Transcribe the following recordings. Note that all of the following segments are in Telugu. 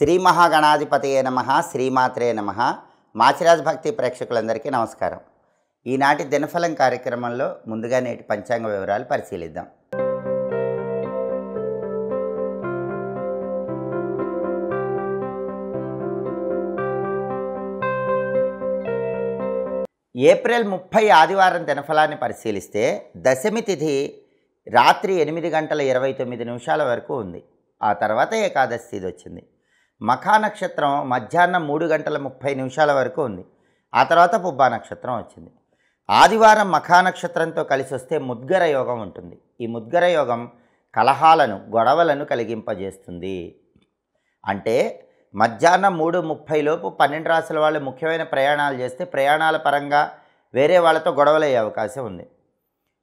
శ్రీ మహాగణాధిపతయే నమః శ్రీమాత్రే నమః. మాచిరాజ్ భక్తి ప్రేక్షకులందరికీ నమస్కారం. ఈనాటి దినఫలం కార్యక్రమంలో ముందుగా నేటి పంచాంగ వివరాలు పరిశీలిద్దాం. ఏప్రిల్ 30 ఆదివారం దినఫలాన్ని పరిశీలిస్తే దశమి తిథి రాత్రి 8:29 వరకు ఉంది. ఆ తర్వాత ఏకాదశి తిథి వచ్చింది. మఖా నక్షత్రం మధ్యాహ్నం 3:30 వరకు ఉంది. ఆ తర్వాత పుబ్బా నక్షత్రం వచ్చింది. ఆదివారం మఖా నక్షత్రంతో కలిసి వస్తే ముద్గర యోగం ఉంటుంది. ఈ ముద్గర యోగం కలహాలను గొడవలను కలిగింపజేస్తుంది. అంటే మధ్యాహ్నం 3:30 లోపు 12 రాసుల వాళ్ళు ముఖ్యమైన ప్రయాణాలు చేస్తే ప్రయాణాల పరంగా వేరే వాళ్ళతో గొడవలయ్యే అవకాశం ఉంది.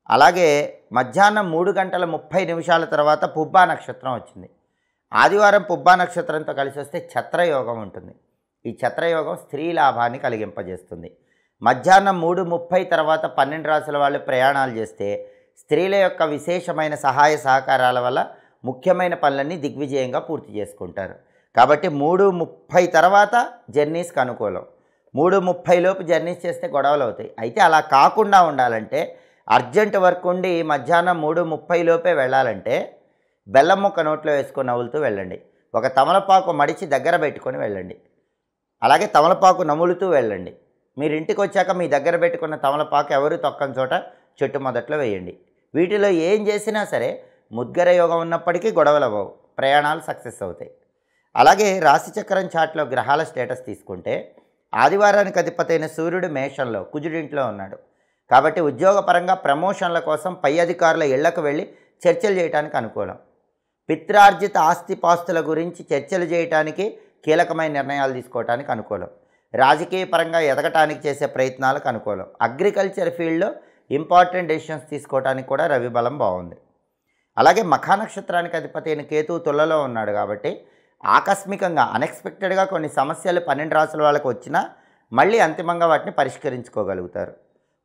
అలాగే మధ్యాహ్నం 3:30 తర్వాత పుబ్బా నక్షత్రం వచ్చింది. ఆదివారం పుబ్బా నక్షత్రంతో కలిసి వస్తే ఛత్రయోగం ఉంటుంది. ఈ ఛత్రయోగం స్త్రీ లాభాన్ని కలిగింపజేస్తుంది. మధ్యాహ్నం 3:30 తర్వాత 12 రాసుల వాళ్ళు ప్రయాణాలు చేస్తే స్త్రీల యొక్క విశేషమైన సహాయ సహకారాల వల్ల ముఖ్యమైన పనులన్నీ దిగ్విజయంగా పూర్తి చేసుకుంటారు. కాబట్టి 3:30 తర్వాత జర్నీస్కి అనుకూలం. 3:30 లోపు జర్నీస్ చేస్తే గొడవలు అవుతాయి. అయితే అలా కాకుండా ఉండాలంటే అర్జెంట్ వర్క్ ఉండి మధ్యాహ్నం 3:30 లోపే వెళ్ళాలంటే బెల్లం ముక్క నోట్లో వేసుకొని నవ్వులుతూ వెళ్ళండి. ఒక తమలపాకు మడిచి దగ్గర పెట్టుకొని వెళ్ళండి. అలాగే తమలపాకు నములుతూ వెళ్ళండి. మీరు ఇంటికి వచ్చాక మీ దగ్గర పెట్టుకున్న తమలపాకు ఎవరు తొక్కని చోట చెట్టు మొదట్లో వేయండి. వీటిలో ఏం చేసినా సరే ముద్గర యోగం ఉన్నప్పటికీ గొడవలు అవ్వవు, ప్రయాణాలు సక్సెస్ అవుతాయి. అలాగే రాశిచక్రం చాట్లో గ్రహాల స్టేటస్ తీసుకుంటే ఆదివారానికి అధిపతైన సూర్యుడు మేషంలో కుజుడింట్లో ఉన్నాడు. కాబట్టి ఉద్యోగపరంగా ప్రమోషన్ల కోసం పై అధికారుల ఇళ్లకు వెళ్ళి చర్చలు చేయడానికి అనుకూలం. పిత్రార్జిత ఆస్తిపాస్తుల గురించి చర్చలు చేయడానికి కీలకమైన నిర్ణయాలు తీసుకోవడానికి అనుకూలం. రాజకీయ పరంగా ఎదగటానికి చేసే ప్రయత్నాలకు అనుకూలం. అగ్రికల్చర్ ఫీల్డ్లో ఇంపార్టెంట్ డెసిషన్స్ తీసుకోవడానికి కూడా రవి బలం బాగుంది. అలాగే మఖా నక్షత్రానికి అధిపతి అయిన కేతువు తులలో ఉన్నాడు. కాబట్టి ఆకస్మికంగా అన్ఎక్స్పెక్టెడ్గా కొన్ని సమస్యలు 12 రాసుల వాళ్ళకు వచ్చినా మళ్ళీ అంతిమంగా వాటిని పరిష్కరించుకోగలుగుతారు.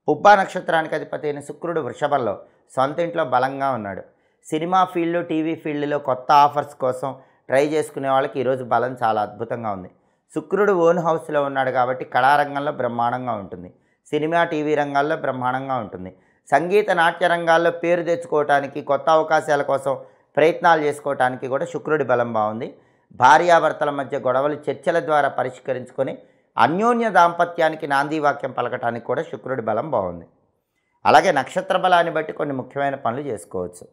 పుబ్బా నక్షత్రానికి అధిపతి అయిన శుక్రుడు వృషభంలో సొంత ఇంట్లో బలంగా ఉన్నాడు. సినిమా ఫీల్డ్, టీవీ ఫీల్డ్లో కొత్త ఆఫర్స్ కోసం ట్రై చేసుకునే వాళ్ళకి ఈరోజు బలం చాలా అద్భుతంగా ఉంది. శుక్రుడు ఓన్ హౌస్లో ఉన్నాడు కాబట్టి కళారంగంలో బ్రహ్మాండంగా ఉంటుంది. సినిమా, టీవీ రంగాల్లో బ్రహ్మాండంగా ఉంటుంది. సంగీత, నాట్య రంగాల్లో పేరు తెచ్చుకోవటానికి, కొత్త అవకాశాల కోసం ప్రయత్నాలు చేసుకోవటానికి కూడా శుక్రుడి బలం బాగుంది. భార్యాభర్తల మధ్య గొడవలు చర్చల ద్వారా పరిష్కరించుకొని అన్యోన్య దాంపత్యానికి నాంది వాక్యం పలకటానికి కూడా శుక్రుడి బలం బాగుంది. అలాగే నక్షత్ర బలాన్ని బట్టి కొన్ని ముఖ్యమైన పనులు చేసుకోవచ్చు.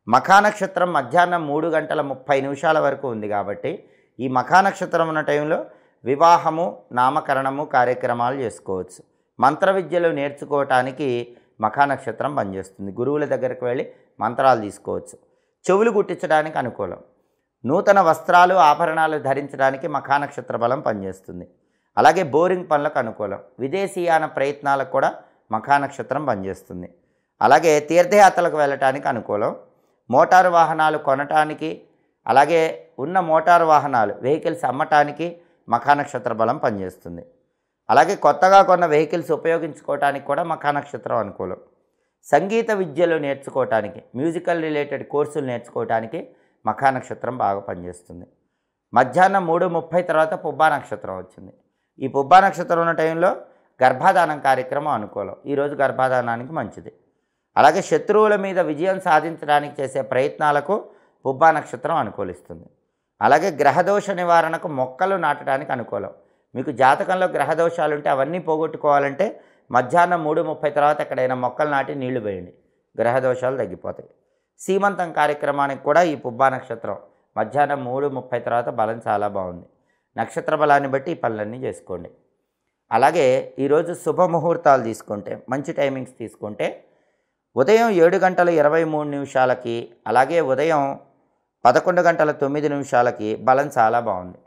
మఖా నక్షత్రం మధ్యాహ్నం 3:30 వరకు ఉంది. కాబట్టి ఈ మఖా నక్షత్రం ఉన్న టైంలో వివాహము, నామకరణము కార్యక్రమాలు చేసుకోవచ్చు. మంత్ర విద్యలు నేర్చుకోవటానికి మఖా నక్షత్రం పనిచేస్తుంది. గురువుల దగ్గరకు వెళ్ళి మంత్రాలు తీసుకోవచ్చు. చెవులు కుట్టించడానికి అనుకూలం. నూతన వస్త్రాలు, ఆభరణాలు ధరించడానికి మఖా నక్షత్ర బలం పనిచేస్తుంది. అలాగే బోరింగ్ పనులకు అనుకూలం. విదేశీయాన ప్రయత్నాలకు కూడా మఖా నక్షత్రం పనిచేస్తుంది. అలాగే తీర్థయాత్రలకు వెళ్ళటానికి అనుకూలం. మోటారు వాహనాలు కొనటానికి, అలాగే ఉన్న మోటారు వాహనాలు వెహికల్స్ అమ్మటానికి మఖా నక్షత్ర బలం పనిచేస్తుంది. అలాగే కొత్తగా కొన్న వెహికల్స్ ఉపయోగించుకోవటానికి కూడా మఖా నక్షత్రం అనుకూలం. సంగీత విద్యలు నేర్చుకోవటానికి, మ్యూజికల్ రిలేటెడ్ కోర్సులు నేర్చుకోవటానికి మఖా నక్షత్రం బాగా పనిచేస్తుంది. మధ్యాహ్నం 3:30 తర్వాత పుబ్బా నక్షత్రం వచ్చింది. ఈ పుబ్బా నక్షత్రం ఉన్న టైంలో గర్భాధానం కార్యక్రమం అనుకూలం. ఈరోజు గర్భాధానానికి మంచిది. అలాగే శత్రువుల మీద విజయం సాధించడానికి చేసే ప్రయత్నాలకు పుబ్బా నక్షత్రం అనుకూలిస్తుంది. అలాగే గ్రహదోష నివారణకు మొక్కలు నాటడానికి అనుకూలం. మీకు జాతకంలో గ్రహదోషాలు ఉంటే అవన్నీ పోగొట్టుకోవాలంటే మధ్యాహ్నం 3:30 తర్వాత ఎక్కడైనా మొక్కలు నాటి నీళ్లు వేయండి. గ్రహదోషాలు తగ్గిపోతాయి. సీమంతం కార్యక్రమానికి కూడా ఈ పుబ్బా నక్షత్రం మధ్యాహ్నం 3:30 తర్వాత బలం చాలా బాగుంది. నక్షత్ర బలాన్ని బట్టి ఈ పనులన్నీ చేసుకోండి. అలాగే ఈరోజు శుభముహూర్తాలు తీసుకుంటే, మంచి టైమింగ్స్ తీసుకుంటే ఉదయం 7:23 అలాగే ఉదయం 11:09 బలం చాలా బాగుంది.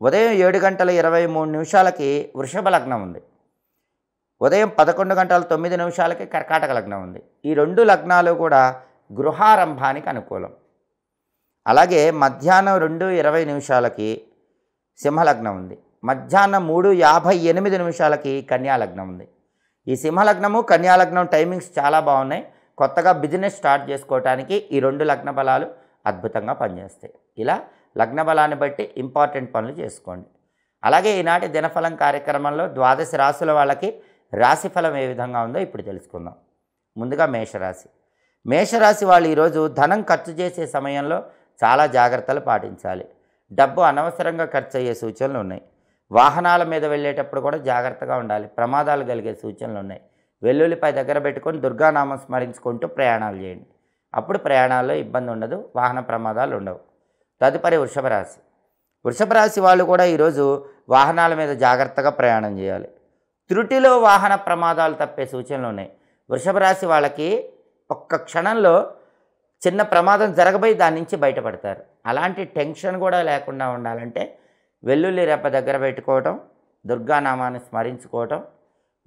ఉదయం 7:23 వృషభ లగ్నం ఉంది. ఉదయం 11:09 కర్కాటక లగ్నం ఉంది. ఈ 2 లగ్నాలు కూడా గృహారంభానికి అనుకూలం. అలాగే మధ్యాహ్నం 2:20 సింహలగ్నం ఉంది. మధ్యాహ్నం 3:58 కన్యాలగ్నం ఉంది. ఈ సింహలగ్నము, కన్యాలగ్నం టైమింగ్స్ చాలా బాగున్నాయి. కొత్తగా బిజినెస్ స్టార్ట్ చేసుకోవడానికి ఈ 2 లగ్న బలాలు అద్భుతంగా పనిచేస్తాయి. ఇలా లగ్న బలాన్ని బట్టి ఇంపార్టెంట్ పనులు చేసుకోండి. అలాగే ఈనాటి దినఫలం కార్యక్రమంలో ద్వాదశ రాశుల వాళ్ళకి రాశిఫలం ఏ విధంగా ఉందో ఇప్పుడు తెలుసుకుందాం. ముందుగా మేషరాశి. మేషరాశి వాళ్ళు ఈరోజు ధనం ఖర్చు చేసే సమయంలో చాలా జాగ్రత్తలు పాటించాలి. డబ్బు అనవసరంగా ఖర్చు అయ్యే సూచనలు ఉన్నాయి. వాహనాల మీద వెళ్ళేటప్పుడు కూడా జాగ్రత్తగా ఉండాలి. ప్రమాదాలు కలిగే సూచనలు ఉన్నాయి. వెల్లుల్లిపై దగ్గర పెట్టుకొని దుర్గానామం స్మరించుకుంటూ ప్రయాణాలు చేయండి. అప్పుడు ప్రయాణాల్లో ఇబ్బంది ఉండదు, వాహన ప్రమాదాలు ఉండవు. తదుపరి వృషభ రాశి. వృషభ రాశి వాళ్ళు కూడా ఈరోజు వాహనాల మీద జాగ్రత్తగా ప్రయాణం చేయాలి. త్రుటిలో వాహన ప్రమాదాలు తప్పే సూచనలు ఉన్నాయి. వృషభ రాశి వాళ్ళకి ఒక్క క్షణంలో చిన్న ప్రమాదం జరగబోయి దాని నుంచి బయటపడతారు. అలాంటి టెన్షన్ కూడా లేకుండా ఉండాలంటే వెల్లుల్లి రెప్ప దగ్గర పెట్టుకోవటం, దుర్గానామాన్ని స్మరించుకోవటం,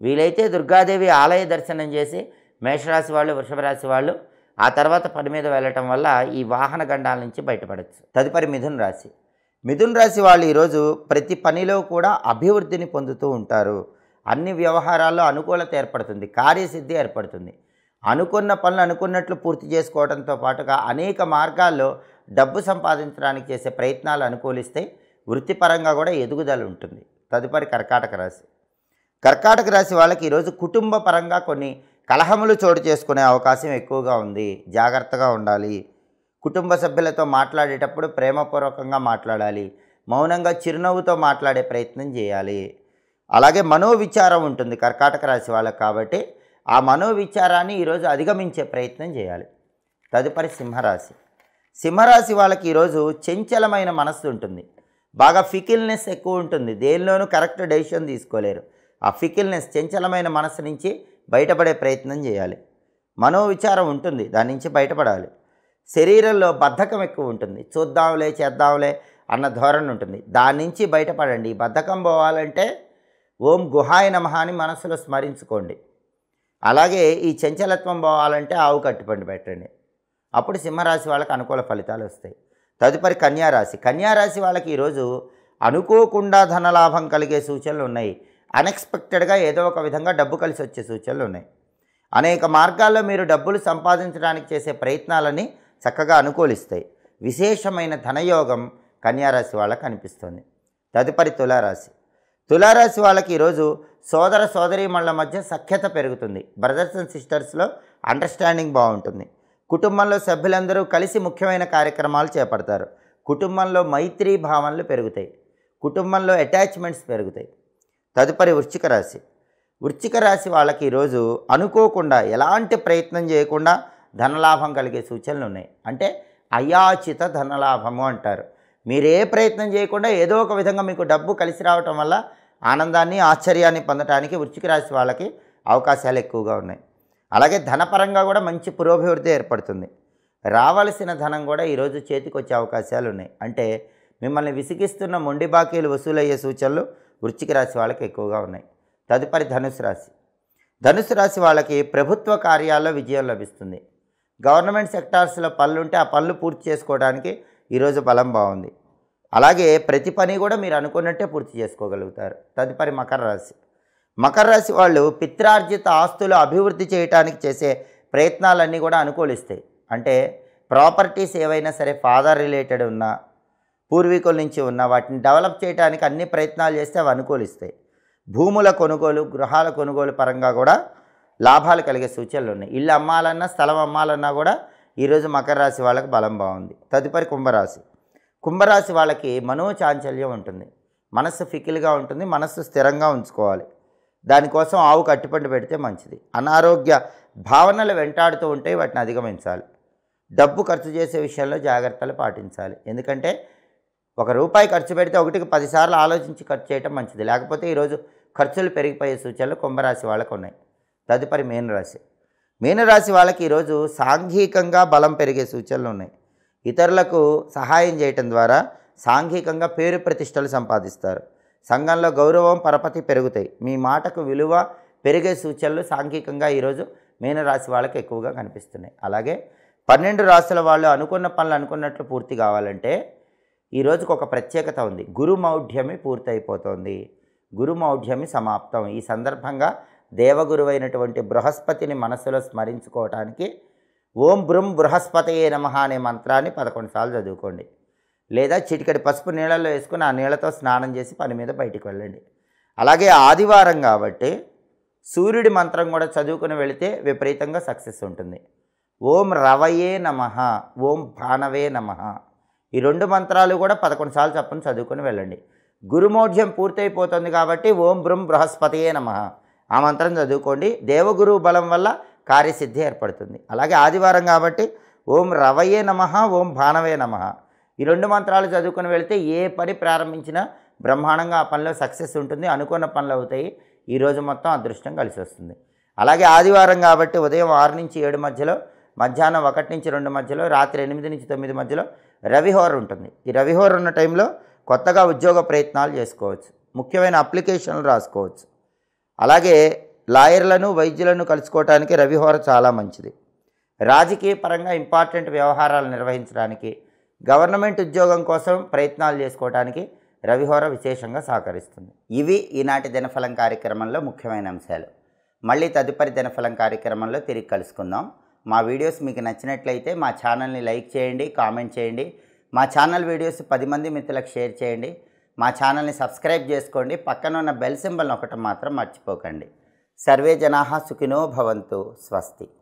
వీలైతే దుర్గాదేవి ఆలయ దర్శనం చేసి మేషరాశి వాళ్ళు, వృషభ రాశి వాళ్ళు ఆ తర్వాత పని మీద వెళ్ళటం వల్ల ఈ వాహన గండాల నుంచి బయటపడవచ్చు. తదుపరి మిథున రాశి. మిథున రాశి వాళ్ళు ఈరోజు ప్రతి పనిలో కూడా అభివృద్ధిని పొందుతూ ఉంటారు. అన్ని వ్యవహారాల్లో అనుకూలత ఏర్పడుతుంది, కార్యసిద్ధి ఏర్పడుతుంది. అనుకున్న పనులు అనుకున్నట్లు పూర్తి చేసుకోవడంతో పాటుగా అనేక మార్గాల్లో డబ్బు సంపాదించడానికి చేసే ప్రయత్నాలు అనుకూలిస్తే వృత్తిపరంగా కూడా ఎదుగుదల ఉంటుంది. తదుపరి కర్కాటక రాశి. కర్కాటక రాశి వాళ్ళకి ఈరోజు కుటుంబ పరంగా కొన్ని కలహములు చోటు చేసుకునే అవకాశం ఎక్కువగా ఉంది. జాగ్రత్తగా ఉండాలి. కుటుంబ సభ్యులతో మాట్లాడేటప్పుడు ప్రేమపూర్వకంగా మాట్లాడాలి. మౌనంగా చిరునవ్వుతో మాట్లాడే ప్రయత్నం చేయాలి. అలాగే మనోవిచారం ఉంటుంది కర్కాటక రాశి వాళ్ళకి, కాబట్టి ఆ మనోవిచారాన్ని ఈరోజు అధిగమించే ప్రయత్నం చేయాలి. తదుపరి సింహరాశి. సింహరాశి వాళ్ళకి ఈరోజు చంచలమైన మనస్సు ఉంటుంది. బాగా ఫికిల్నెస్ ఎక్కువ ఉంటుంది. దేనిలోనూ కరెక్ట్ డెసిషన్ తీసుకోలేరు. ఆ ఫికిల్నెస్, చంచలమైన మనస్సు నుంచి బయటపడే ప్రయత్నం చేయాలి. మనోవిచారం ఉంటుంది, దాని నుంచి బయటపడాలి. శరీరంలో బద్ధకం ఎక్కువ ఉంటుంది. చూద్దాంలే చేద్దాంలే అన్న ధోరణి ఉంటుంది. దాని నుంచి బయటపడండి. ఈ బద్ధకం పోవాలంటే ఓం గుహాయ నమః అని మనసులో స్మరించుకోండి. అలాగే ఈ చంచలత్వం పోవాలంటే ఆవు కట్టుబండి పెట్టండి. అప్పుడు సింహరాశి వాళ్ళకి అనుకూల ఫలితాలు వస్తాయి. తదుపరి కన్యారాశి. కన్యారాశి వాళ్ళకి ఈరోజు అనుకోకుండా ధనలాభం కలిగే సూచనలు ఉన్నాయి. అన్ఎక్స్పెక్టెడ్గా ఏదో ఒక విధంగా డబ్బు కలిసి వచ్చే సూచనలు ఉన్నాయి. అనేక మార్గాల్లో మీరు డబ్బులు సంపాదించడానికి చేసే ప్రయత్నాలని చక్కగా అనుకూలిస్తాయి. విశేషమైన ధనయోగం కన్యారాశి వాళ్ళకి అనిపిస్తుంది. తదుపరి తులారాశి. తులారాశి వాళ్ళకి ఈరోజు సోదర సోదరీమణుల మధ్య సఖ్యత పెరుగుతుంది. బ్రదర్స్ అండ్ సిస్టర్స్లో అండర్స్టాండింగ్ బాగుంటుంది. కుటుంబంలో సభ్యులందరూ కలిసి ముఖ్యమైన కార్యక్రమాలు చేపడతారు. కుటుంబంలో మైత్రీ భావనలు పెరుగుతాయి. కుటుంబంలో అటాచ్మెంట్స్ పెరుగుతాయి. తదుపరి వృశ్చిక రాశి. వృశ్చిక రాశి వాళ్ళకి ఈరోజు అనుకోకుండా ఎలాంటి ప్రయత్నం చేయకుండా ధనలాభం కలిగే సూచనలు ఉన్నాయి. అంటే అయాచిత ధనలాభము అంటారు. మీరే ప్రయత్నం చేయకుండా ఏదో ఒక విధంగా మీకు డబ్బు కలిసి రావటం వల్ల ఆనందాన్ని, ఆశ్చర్యాన్ని పొందడానికి వృశ్చిక రాశి వాళ్ళకి అవకాశాలు ఎక్కువగా ఉన్నాయి. అలాగే ధనపరంగా కూడా మంచి పురోభివృద్ధి ఏర్పడుతుంది. రావాల్సిన ధనం కూడా ఈరోజు చేతికి వచ్చే అవకాశాలు ఉన్నాయి. అంటే మిమ్మల్ని విసిగిస్తున్న మొండి బాకీలు వసూలయ్యే సూచనలు వృశ్చిక రాశి వాళ్ళకి ఎక్కువగా ఉన్నాయి. తదుపరి ధనుసు రాశి. ధనుసు రాశి వాళ్ళకి ప్రభుత్వ కార్యాల్లో విజయం లభిస్తుంది. గవర్నమెంట్ సెక్టార్స్లో పనులు ఉంటే ఆ పనులు పూర్తి చేసుకోవడానికి ఈరోజు బలం బాగుంది. అలాగే ప్రతి పని కూడా మీరు అనుకున్నట్టే పూర్తి చేసుకోగలుగుతారు. తదుపరి మకర రాశి. మకర రాశి వాళ్ళు పిత్రార్జిత ఆస్తులు అభివృద్ధి చేయడానికి చేసే ప్రయత్నాలన్నీ కూడా అనుకూలిస్తాయి. అంటే ప్రాపర్టీస్ ఏవైనా సరే ఫాదర్ రిలేటెడ్ ఉన్నా, పూర్వీకుల నుంచి ఉన్న వాటిని డెవలప్ చేయడానికి అన్ని ప్రయత్నాలు చేస్తే అవి అనుకూలిస్తాయి. భూముల కొనుగోలు, గృహాల కొనుగోలు పరంగా కూడా లాభాలు కలిగే సూచనలు ఉన్నాయి. ఇల్లు అమ్మాలన్నా, స్థలం అమ్మాలన్నా కూడా ఈరోజు మకర రాశి వాళ్ళకి బలం బాగుంది. తదుపరి కుంభరాశి. కుంభరాశి వాళ్ళకి మనోచాంచల్యం ఉంటుంది. మనస్సు ఫికిల్గా ఉంటుంది. మనస్సు స్థిరంగా ఉంచుకోవాలి. దానికోసం ఆవు కట్టిపండు పెడితే మంచిది. అనారోగ్య భావనలు వెంటాడుతూ ఉంటే వాటిని అధిగమించాలి. డబ్బు ఖర్చు చేసే విషయంలో జాగ్రత్తలు పాటించాలి. ఎందుకంటే ₹1 ఖర్చు పెడితే 1కి 10 సార్లు ఆలోచించి ఖర్చు చేయటం మంచిది. లేకపోతే ఈరోజు ఖర్చులు పెరిగిపోయే సూచనలు కుంభరాశి వాళ్ళకు ఉన్నాయి. తదుపరి మీనరాశి. మీనరాశి వాళ్ళకి ఈరోజు సాంఘికంగా బలం పెరిగే సూచనలు ఉన్నాయి. ఇతరులకు సహాయం చేయటం ద్వారా సాంఘికంగా పేరు ప్రతిష్టలు సంపాదిస్తారు. సంఘంలో గౌరవం, పరపతి పెరుగుతాయి. మీ మాటకు విలువ పెరిగే సూచనలు సాంఘికంగా ఈరోజు మీనరాశి వాళ్ళకి ఎక్కువగా కనిపిస్తున్నాయి. అలాగే 12 రాశుల వాళ్ళు అనుకున్న పనులు అనుకున్నట్లు పూర్తి కావాలంటే ఈ రోజుకు ఒక ప్రత్యేకత ఉంది. గురుమౌఢ్యమి పూర్తయిపోతుంది. గురుమౌఢ్యమి సమాప్తం. ఈ సందర్భంగా దేవగురువైనటువంటి బృహస్పతిని మనస్సులో స్మరించుకోవటానికి ఓం బృం బృహస్పతయే నమః అనే మంత్రాన్ని 11 సార్లు చదువుకోండి. లేదా చిటికెడు పసుపు నీళ్ళల్లో వేసుకుని ఆ నీళ్ళతో స్నానం చేసి పని మీద బయటికి వెళ్ళండి. అలాగే ఆదివారం కాబట్టి సూర్యుడి మంత్రం కూడా చదువుకుని వెళితే విపరీతంగా సక్సెస్ ఉంటుంది. ఓం రవయే నమః, ఓం భానవే నమః, ఈ 2 మంత్రాలు కూడా 11 సార్లు చప్పున చదువుకుని వెళ్ళండి. గురుమోఢ్యం పూర్తయిపోతుంది కాబట్టి ఓం బృం బృహస్పతయే నమః, ఆ మంత్రం చదువుకోండి. దేవగురువు బలం వల్ల కార్యసిద్ధి ఏర్పడుతుంది. అలాగే ఆదివారం కాబట్టి ఓం రవయే నమః, ఓం భానవే నమః, ఈ 2 మంత్రాలు చదువుకుని వెళితే ఏ పని ప్రారంభించినా బ్రహ్మాండంగా ఆ పనిలో సక్సెస్ ఉంటుంది. అనుకున్న పనులు అవుతాయి. ఈరోజు మొత్తం అదృష్టం కలిసి వస్తుంది. అలాగే ఆదివారం కాబట్టి ఉదయం 6 నుంచి 7 మధ్యలో, మధ్యాహ్నం 1 నుంచి 2 మధ్యలో, రాత్రి 8 నుంచి 9 మధ్యలో రవిహోర ఉంటుంది. ఈ రవిహోర ఉన్న టైంలో కొత్తగా ఉద్యోగ ప్రయత్నాలు చేసుకోవచ్చు, ముఖ్యమైన అప్లికేషన్లు రాసుకోవచ్చు. అలాగే లాయర్లను వైద్యులను కలుసుకోవడానికి రవిహోర చాలా మంచిది. రాజకీయ పరంగా ఇంపార్టెంట్ వ్యవహారాలు నిర్వహించడానికి, గవర్నమెంట్ ఉద్యోగం కోసం ప్రయత్నాలు చేసుకోవడానికి రవిహోర విశేషంగా సహకరిస్తుంది. ఇవి ఈనాటి దినఫలం కార్యక్రమంలో ముఖ్యమైన అంశాలు. మళ్ళీ తదుపరి దినఫలం కార్యక్రమంలో తిరిగి కలుసుకుందాం. మా వీడియోస్ మీకు నచ్చినట్లయితే మా ఛానల్ని లైక్ చేయండి, కామెంట్ చేయండి. మా ఛానల్ వీడియోస్ 10 మంది మిత్రులకు షేర్ చేయండి. మా ఛానల్ని సబ్స్క్రైబ్ చేసుకోండి. పక్కన ఉన్న బెల్ సింబల్ నొక్కటం మాత్రం మర్చిపోకండి. సర్వే జనాః సుఖినో భవంతు. స్వస్తి.